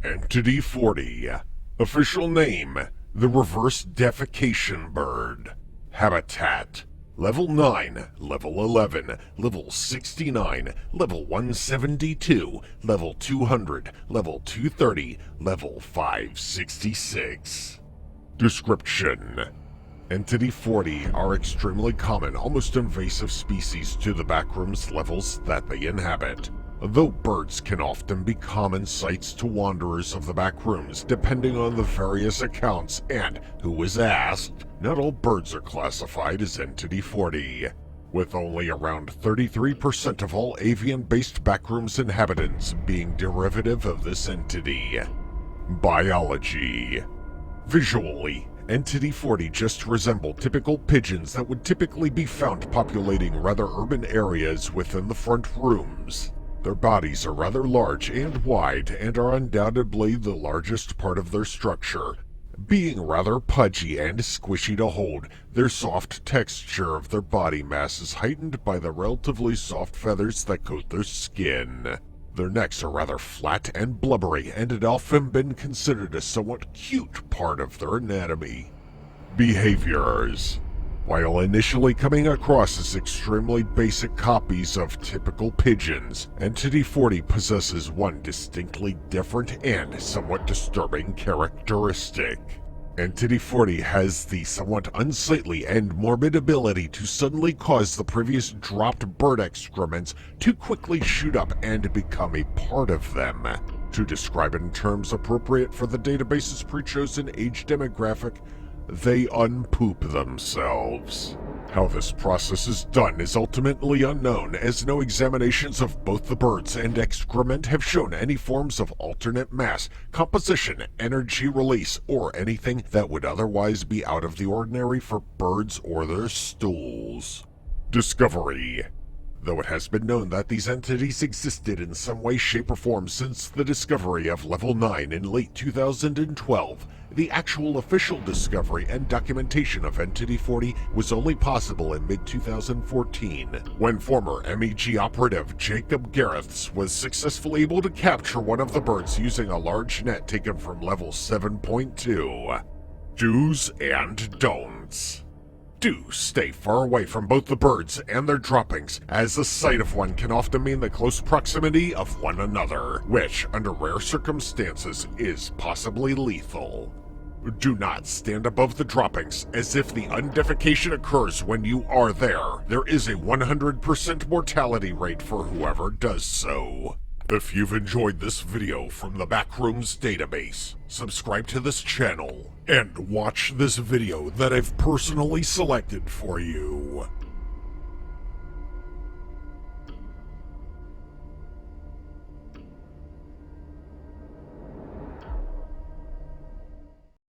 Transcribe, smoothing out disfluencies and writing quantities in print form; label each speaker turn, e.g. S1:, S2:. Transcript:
S1: Entity 40. Official name, the reverse defecation bird. Habitat, Level 9, Level 11, Level 69, Level 172, Level 200, Level 230, Level 566. Description: Entity 40 are extremely common, almost invasive species to the Backrooms levels that they inhabit. Though birds can often be common sights to wanderers of the Backrooms, depending on the various accounts and who is asked, not all birds are classified as Entity 40, with only around 33% of all avian-based Backrooms inhabitants being derivative of this entity. Biology. Visually, Entity 40 just resemble typical pigeons that would typically be found populating rather urban areas within the front rooms. Their bodies are rather large and wide and are undoubtedly the largest part of their structure. Being rather pudgy and squishy to hold, their soft texture of their body mass is heightened by the relatively soft feathers that coat their skin. Their necks are rather flat and blubbery, and had often been considered a somewhat cute part of their anatomy. Behaviors. While initially coming across as extremely basic copies of typical pigeons, Entity 40 possesses one distinctly different and somewhat disturbing characteristic. Entity 40 has the somewhat unsightly and morbid ability to suddenly cause the previous dropped bird excrements to quickly shoot up and become a part of them. To describe it in terms appropriate for the database's pre-chosen age demographic, they unpoop themselves. How this process is done is ultimately unknown, as no examinations of both the birds and excrement have shown any forms of alternate mass, composition, energy release, or anything that would otherwise be out of the ordinary for birds or their stools. Discovery. Though it has been known that these entities existed in some way, shape, or form since the discovery of Level 9 in late 2012, the actual official discovery and documentation of Entity 40 was only possible in mid-2014, when former MEG operative Jacob Gareths was successfully able to capture one of the birds using a large net taken from Level 7.2. Do's and don'ts. Do stay far away from both the birds and their droppings, as the sight of one can often mean the close proximity of one another, which, under rare circumstances, is possibly lethal. Do not stand above the droppings, as if the undefecation occurs when you are there, there is a 100% mortality rate for whoever does so. If you've enjoyed this video from the Backrooms database, subscribe to this channel, and watch this video that I've personally selected for you.